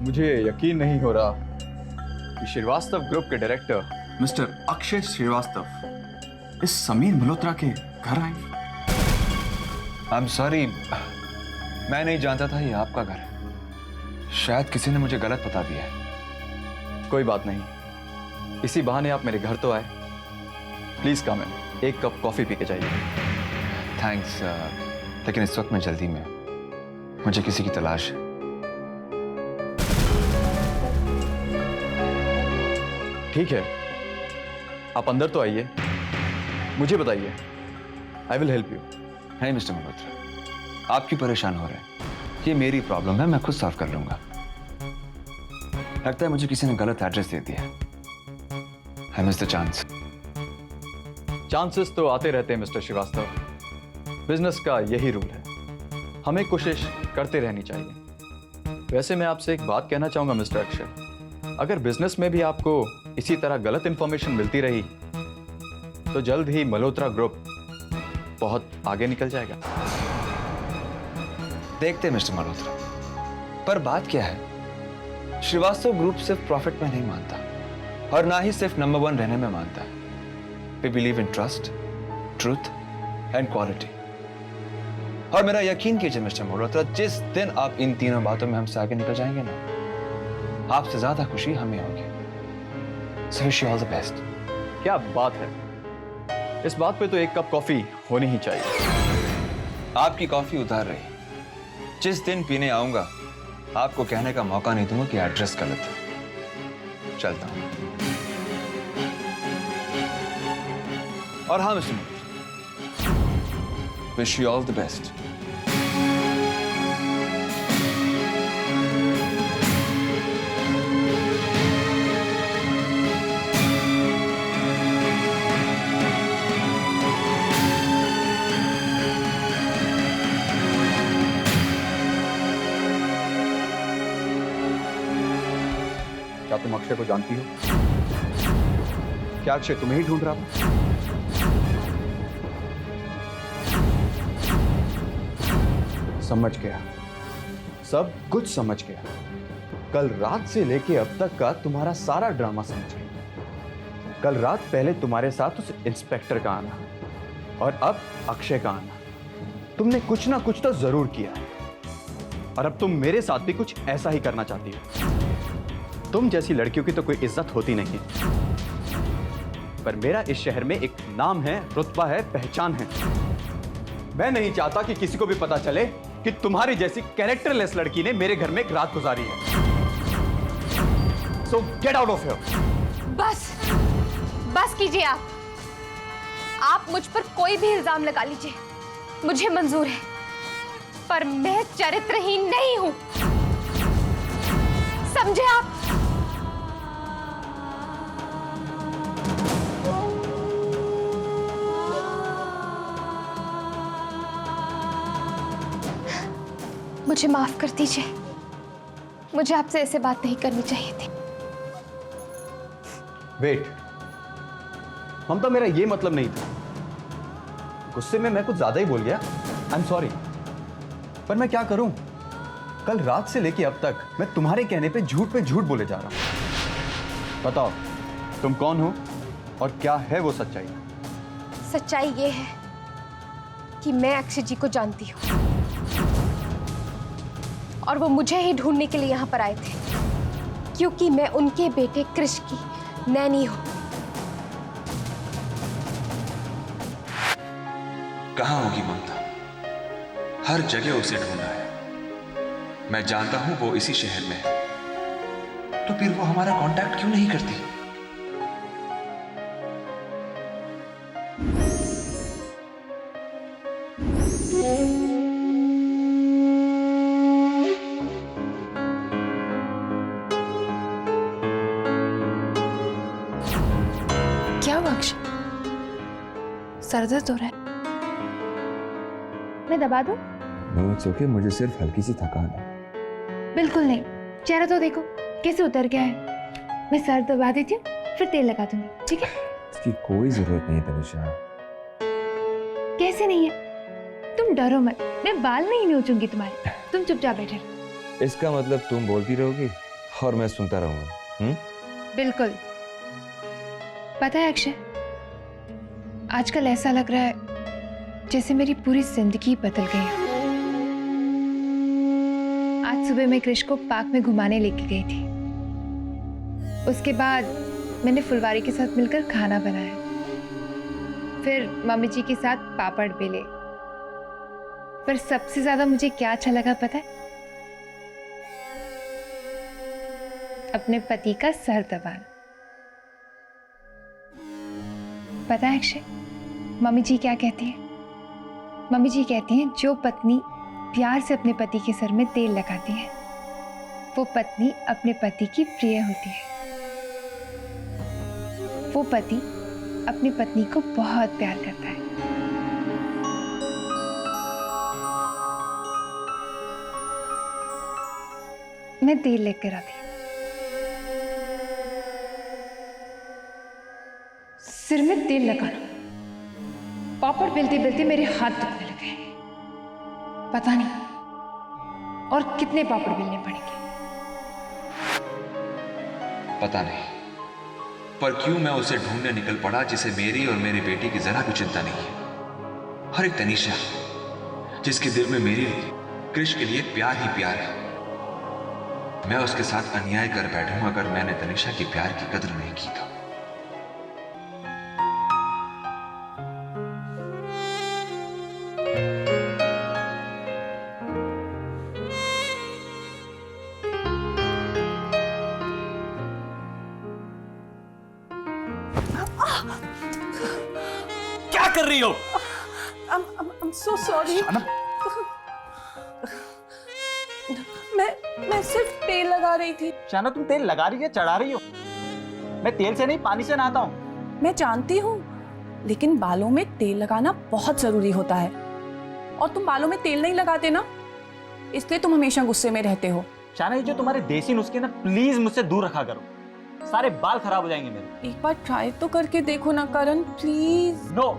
मुझे यकीन नहीं हो रहा कि श्रीवास्तव ग्रुप के डायरेक्टर मिस्टर अक्षय श्रीवास्तव इस समीर मल्होत्रा के घर आए। आई एम सॉरी, मैं नहीं जानता था ये आपका घर है। शायद किसी ने मुझे गलत बता दिया है। कोई बात नहीं, इसी बहाने आप मेरे घर तो आए। प्लीज कम इन, एक कप कॉफी पी के जाइए। थैंक्स, लेकिन इस वक्त मैं जल्दी में, मुझे किसी की तलाश है। ठीक है, आप अंदर तो आइए, मुझे बताइए, आई विल हेल्प यू। नहीं मिस्टर मल्होत्रा, आप क्यों परेशान हो रहे हैं? ये मेरी प्रॉब्लम है, मैं खुद सॉल्व कर लूंगा। लगता है मुझे किसी ने गलत एड्रेस दे दिया। I miss the chance. Chances तो आते रहते हैं मिस्टर श्रीवास्तव, बिजनेस का यही रूल है, हमें कोशिश करते रहनी चाहिए। वैसे मैं आपसे एक बात कहना चाहूंगा मिस्टर अक्षय, अगर बिजनेस में भी आपको इसी तरह गलत इंफॉर्मेशन मिलती रही तो जल्द ही मल्होत्रा ग्रुप बहुत आगे निकल जाएगा। देखते हैं मिस्टर मल्होत्रा, पर बात क्या है, श्रीवास्तव ग्रुप सिर्फ प्रॉफिट में नहीं मानता और ना ही सिर्फ नंबर 1 रहने में मानता है। We believe in trust, truth and quality. और मेरा यकीन कीजिए मिस्टर मल्होत्रा, जिस दिन आप इन तीनों बातों में हमसे आगे निकल जाएंगे ना, आपसे ज्यादा खुशी हमें होगी। So wish you all the best. क्या बात है, इस बात पे तो एक कप कॉफी होनी ही चाहिए। आपकी कॉफी उतार रही, जिस दिन पीने आऊंगा आपको कहने का मौका नहीं दूंगा कि एड्रेस गलत है। चलता हूं। और हाँ mister Malhotra, wish you all the best. क्या तुम अक्षय को जानती हो? क्या अक्षय तुम्हें ही ढूंढ रहा था? समझ गया, सब कुछ समझ गया। कल रात से लेके अब तक का तुम्हारा सारा ड्रामा समझ गया। कल रात पहले तुम्हारे साथ उस इंस्पेक्टर का आना और अब अक्षय का आना, तुमने कुछ ना कुछ तो जरूर किया है और अब तुम मेरे साथ भी कुछ ऐसा ही करना चाहती हो। तुम जैसी लड़कियों की तो कोई इज्जत होती नहीं, पर मेरा इस शहर में एक नाम है, रुतबा है, पहचान है। मैं नहीं चाहता कि किसी को भी पता चले कि तुम्हारी जैसी कैरेक्टरलेस लड़की ने मेरे घर में एक रात गुजारी है। सो गेट आउट ऑफ हियर। बस कीजिए आप मुझ पर कोई भी इल्जाम लगा लीजिए, मुझे मंजूर है, पर मैं चरित्रहीन नहीं हूं, समझे आप? मुझे माफ कर दीजिए, मुझे आपसे ऐसे बात नहीं करनी चाहिए थी। वेट ममता, मेरा ये मतलब नहीं था। गुस्से में मैं कुछ ज्यादा ही बोल गया, आई एम सॉरी। पर मैं क्या करूं, कल रात से लेके अब तक मैं तुम्हारे कहने पे झूठ बोले जा रहा हूं। बताओ तुम कौन हो और क्या है वो सच्चाई? सच्चाई ये है कि मैं अक्षय जी को जानती हूँ और वो मुझे ही ढूंढने के लिए यहाँ पर आए थे, क्योंकि मैं उनके बेटे कृष की नैनी हूँ। कहाँ होगी ममता? हर जगह उसे ढूंढा है, मैं जानता हूं वो इसी शहर में है, तो फिर वो हमारा कांटेक्ट क्यों नहीं करती? क्या हुआ अक्षय, सर दर्द हो रहा है? मैं दबा दूं? नो इट्स ओके, मुझे सिर्फ हल्की सी थकान है। बिल्कुल नहीं, चेहरा तो देखो कैसे उतर गया है। मैं सर दबा देती हूँ, फिर तेल लगा दूंगी, ठीक है? इसकी कोई जरूरत नहीं तनिषा। कैसे नहीं है? तुम डरो मत, मैं बाल नहीं नोचूंगी तुम्हारे, तुम चुपचाप बैठे रहो। इसका मतलब तुम बोलती रहोगी और मैं सुनता रहूंगा। बिल्कुल। पता है अक्षय, आजकल ऐसा लग रहा है जैसे मेरी पूरी जिंदगी बदल गई है। आज सुबह मैं कृष को पार्क में घुमाने लेके गई थी। उसके बाद मैंने फुलवारी के साथ मिलकर खाना बनाया, फिर मम्मी जी के साथ पापड़ बेले। पर सबसे ज्यादा मुझे क्या अच्छा लगा पता है? अपने पति का सर दबाना। पता है अक्षय, मम्मी जी क्या कहती है? मम्मी जी कहती हैं जो पत्नी प्यार से अपने पति के सर में तेल लगाती है वो पत्नी अपने पति की प्रिय होती है। वो पति अपनी पत्नी को बहुत प्यार करता है। मैं तेल लेकर आती हूँ। सिर में तेल लगाना, पापड़ बेलते बेलते मेरे हाथ दुखने लगे। पता नहीं और कितने पापड़ बेलने पड़ेंगे। पता नहीं, पर क्यों मैं उसे ढूंढने निकल पड़ा जिसे मेरी और मेरी बेटी की जरा भी चिंता नहीं है। हर एक तनीषा जिसके दिल में मेरी कृष के लिए प्यार ही प्यार है। मैं उसके साथ अन्याय कर बैठूं अगर मैंने तनीषा के प्यार की कदर नहीं की तो। क्या कर रही हो? I'm so sorry. मैं सिर्फ तेल लगा रही थी। शाना, तुम तेल लगा रही है, चढ़ा रही हो? मैं तेल से नहीं, पानी से नहाता हूँ। मैं जानती हूँ, लेकिन बालों में तेल लगाना बहुत जरूरी होता है। और तुम बालों में तेल नहीं लगाते ना, इसलिए तुम हमेशा गुस्से में रहते हो। शाना, ये जो तुम्हारे देसी नुस्खे ना, प्लीज मुझसे दूर रखा करो। सारे बाल खराब हो जाएंगे मेरे। एक बार ट्राई तो करके देखो ना करण, प्लीज। नो,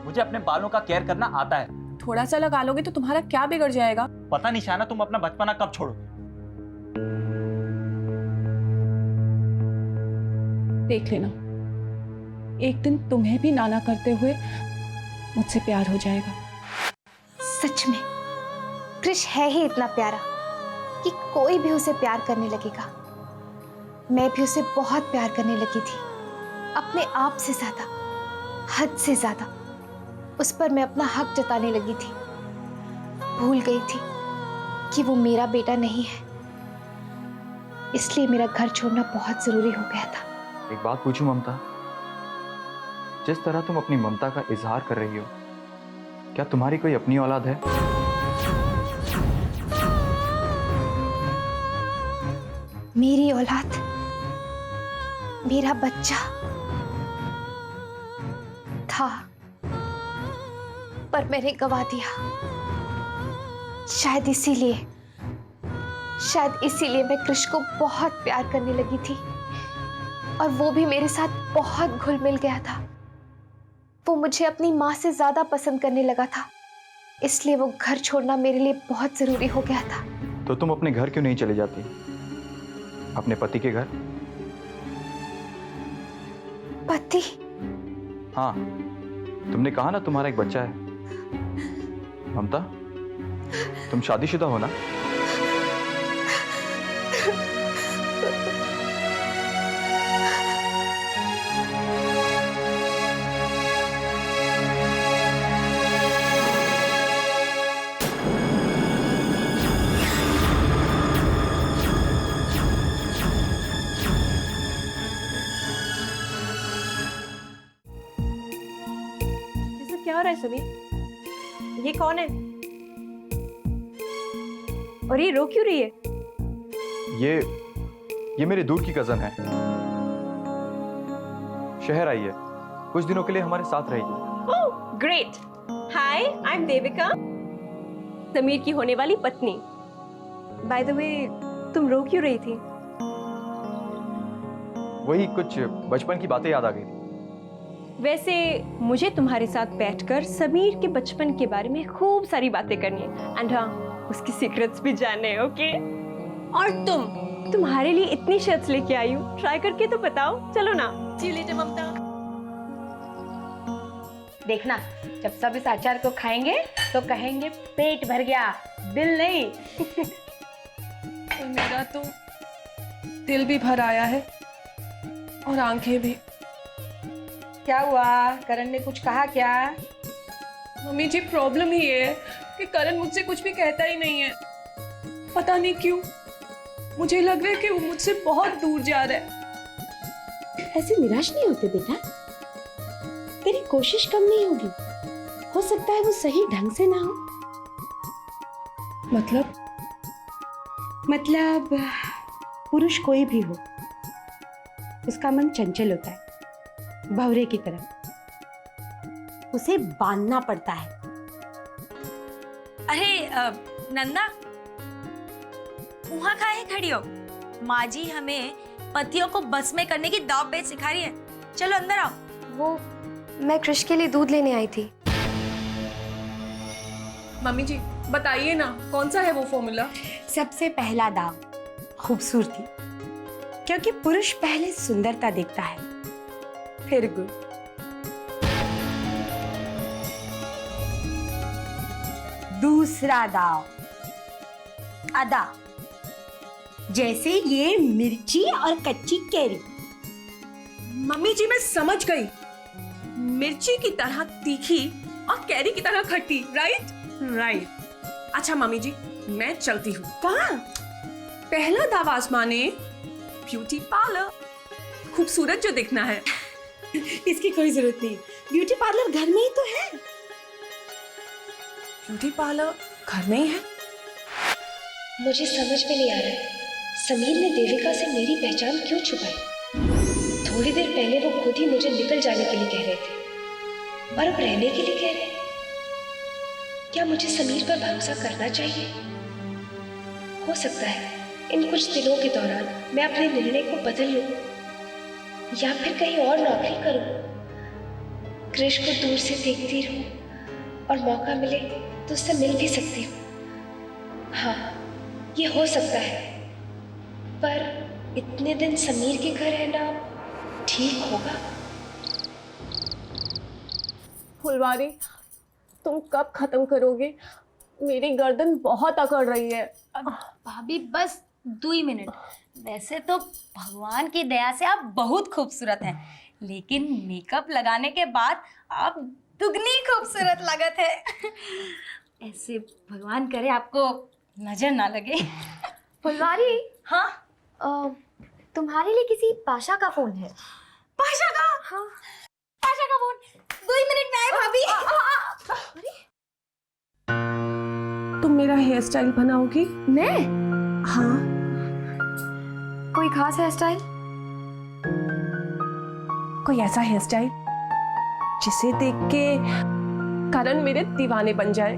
मुझे अपने बालों का केयर करना आता है। थोड़ा सा लगा लोगे तो तुम्हारा क्या बिगड़ जाएगा? पता नहीं शाना, तुम अपना बचपना कब छोड़ो। देख लेना, एक दिन तुम्हें भी नाना करते हुए मुझसे प्यार हो जाएगा। सच में कृष है ही इतना प्यारा कि कोई भी उसे प्यार करने लगेगा। मैं भी उसे बहुत प्यार करने लगी थी, अपने आप से ज्यादा, हद से ज्यादा। उस पर मैं अपना हक जताने लगी थी। भूल गई थी कि वो मेरा बेटा नहीं है, इसलिए मेरा घर छोड़ना बहुत जरूरी हो गया था। एक बात पूछूं ममता, जिस तरह तुम अपनी ममता का इजहार कर रही हो, क्या तुम्हारी कोई अपनी औलाद है? मेरी औलाद, मेरा बच्चा था, पर मैंने गवा दिया। शायद इसीलिए मैं कृष को बहुत प्यार करने लगी थी, और वो भी मेरे साथ बहुत घुल मिल गया था। वो मुझे अपनी माँ से ज्यादा पसंद करने लगा था, इसलिए वो घर छोड़ना मेरे लिए बहुत जरूरी हो गया था। तो तुम अपने घर क्यों नहीं चली जाती, अपने पति के घर? पति? हाँ, तुमने कहा ना तुम्हारा एक बच्चा है। ममता, तुम शादीशुदा हो ना? क्या हो रहा है समीर? ये कौन है और ये रो क्यों रही है? ये मेरी दूर की कजन है। शहर आई है, कुछ दिनों के लिए हमारे साथ रहेगी। Oh great. Hi, I am Devika, Sameer की होने वाली पत्नी। बाय द वे, तुम रो क्यों रही थी? वही कुछ बचपन की बातें याद आ गई थी। वैसे मुझे तुम्हारे साथ बैठकर समीर के बचपन के बारे में खूब सारी बातें करनी है, एंड हाँ, उसकी सीक्रेट्स भी जानने हैं, ओके? और तुम तुम्हारे लिए इतनी शर्ट्स लेके आई हूँ, ट्राई करके तो बताओ। चलो ना। जी लीजिए ममता। देखना, जब सब इस अचार को खाएंगे तो कहेंगे पेट भर गया, दिल नहीं। और मेरा तो दिल भी भर आया है और आंखें भी। क्या हुआ, करण ने कुछ कहा क्या? मम्मी जी, प्रॉब्लम ही ये है कि करण मुझसे कुछ भी कहता ही नहीं है। पता नहीं क्यों, मुझे लग रहा है कि वो मुझसे बहुत दूर जा रहा है। ऐसे निराश नहीं होते बेटा, तेरी कोशिश कम नहीं होगी। हो सकता है वो सही ढंग से ना हो। मतलब पुरुष कोई भी हो, उसका मन चंचल होता है, भंवरे की तरह। उसे बांधना पड़ता है। अरे नंदा, वहां काहे खड़ी हो? माँ जी हमें पतियों को बस में करने की दाव पेच सिखा रही है। चलो अंदर आओ। वो मैं कृष के लिए दूध लेने आई थी। मम्मी जी बताइए ना, कौन सा है वो फॉर्मूला? सबसे पहला दाव खूबसूरती, क्योंकि पुरुष पहले सुंदरता देखता है, फिर गुण। दूसरा दाव अदा, जैसे ये मिर्ची और कच्ची कैरी। मम्मी जी मैं समझ गई, मिर्ची की तरह तीखी और कैरी की तरह खट्टी। Right right. अच्छा मम्मी जी, मैं चलती हूँ। कहाँ? पहला दाव आजमाने ब्यूटी पार्लर, खूबसूरत जो दिखना है। इसकी कोई जरूरत नहीं, ब्यूटी पार्लर घर में ही तो है। ब्यूटी पार्लर घर में ही है? मुझे समझ में नहीं आ रहा है, समीर ने देविका से मेरी पहचान क्यों छुपाई? थोड़ी देर पहले वो खुद ही मुझे निकल जाने के लिए कह रहे थे, और अब रहने के लिए कह रहे हैं। क्या मुझे समीर पर भरोसा करना चाहिए? हो सकता है इन कुछ दिनों के दौरान मैं अपने निर्णय को बदल लूं, या फिर कहीं और नौकरी करूं। कृष को दूर से देखती रहूं, और मौका मिले तो उससे मिल भी सकती हूँ। हाँ, ये हो सकता है, पर इतने दिन समीर के घर रहना ठीक होगा? फुलवारी, तुम कब खत्म करोगे? मेरी गर्दन बहुत अकड़ रही है। भाभी बस 2 मिनट। वैसे तो भगवान की दया से आप बहुत खूबसूरत हैं, लेकिन मेकअप लगाने के बाद आप दुगनी खूबसूरत लगत है। ऐसे भगवान करे आपको नजर ना लगे। फुलवारी, हाँ तुम्हारे लिए किसी पाशा का फोन है। पाशा का? हाँ। पाशा का फोन 2 मिनट में आए भाभी। तुम मेरा हेयर स्टाइल बनाओगी? मैं? हाँ। कोई खास हेयर स्टाइल? कोई ऐसा हेयर स्टाइल जिसे देख के करण मेरे दीवाने बन जाए।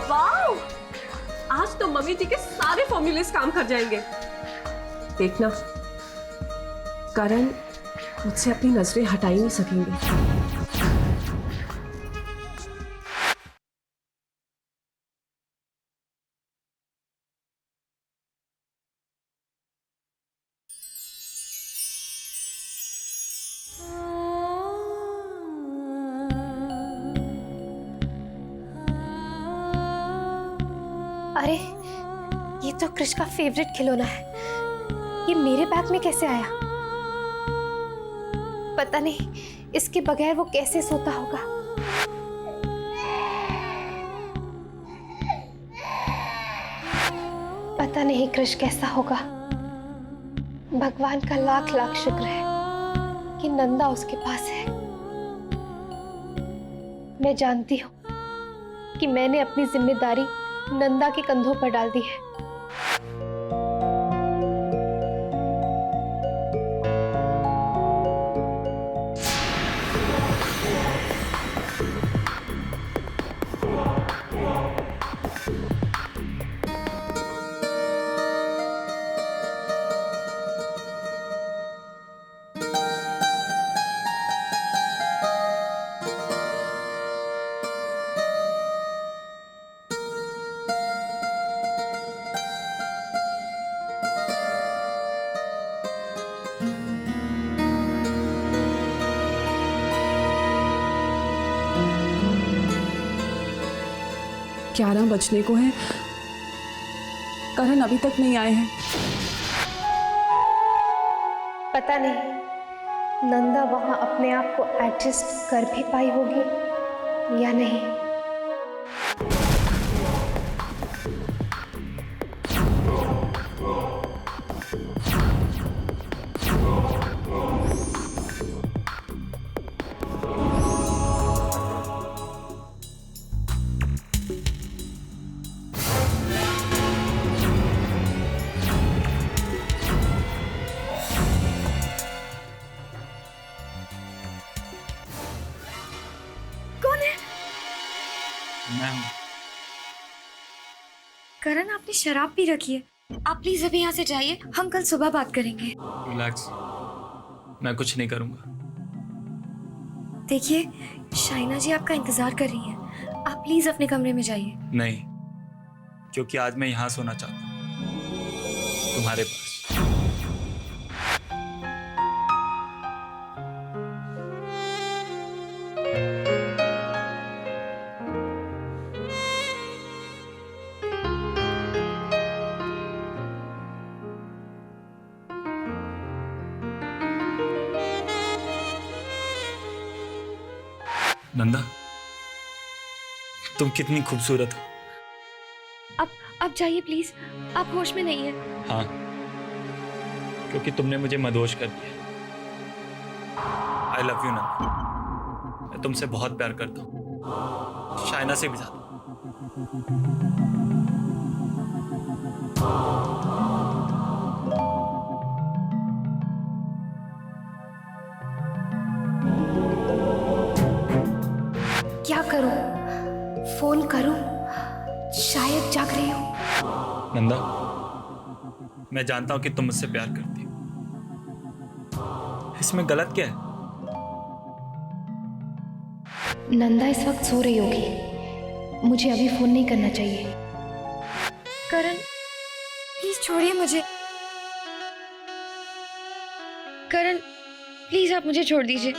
वाओ! आज तो मम्मी जी के सारे फॉर्मूलेस काम कर जाएंगे। देखना, करण मुझसे अपनी नजरें हटा ही नहीं सकेंगे। अरे, ये तो कृष का फेवरेट खिलौना है। ये मेरे बैग में कैसे आया? पता नहीं इसके बगैर वो कैसे सोता होगा। पता नहीं कृष कैसा होगा। भगवान का लाख लाख शुक्र है कि नंदा उसके पास है। मैं जानती हूँ कि मैंने अपनी जिम्मेदारी नंदा के कंधों पर डाल दी है। 11 बजने को हैं। करण अभी तक नहीं आए हैं। पता नहीं नंदा वहां अपने आप को एडजस्ट कर भी पाई होगी या नहीं। मैं हूँ। करण आपने शराब पी रखी है, आप प्लीज अभी यहाँ से जाइए, हम कल सुबह बात करेंगे। रिलैक्स, मैं कुछ नहीं करूँगा। देखिए शाइना जी आपका इंतजार कर रही हैं, आप प्लीज अपने कमरे में जाइए। नहीं, क्योंकि आज मैं यहाँ सोना चाहता हूँ, तुम्हारे पास। नंदा, तुम कितनी खूबसूरत हो। अब जाइए प्लीज, आप होश में नहीं है। हाँ, क्योंकि तुमने मुझे मदहोश कर दिया। आई लव यू नंदा, मैं तुमसे बहुत प्यार करता हूँ, शाइना से भी ज्यादा। क्या करूं? फोन करूं? शायद जाग रही हो। नंदा, मैं जानता हूं कि तुम मुझसे प्यार करती हो, इसमें गलत क्या है? नंदा इस वक्त सो रही होगी, मुझे अभी फोन नहीं करना चाहिए। करण प्लीज छोड़िए मुझे। करण प्लीज आप मुझे छोड़ दीजिए।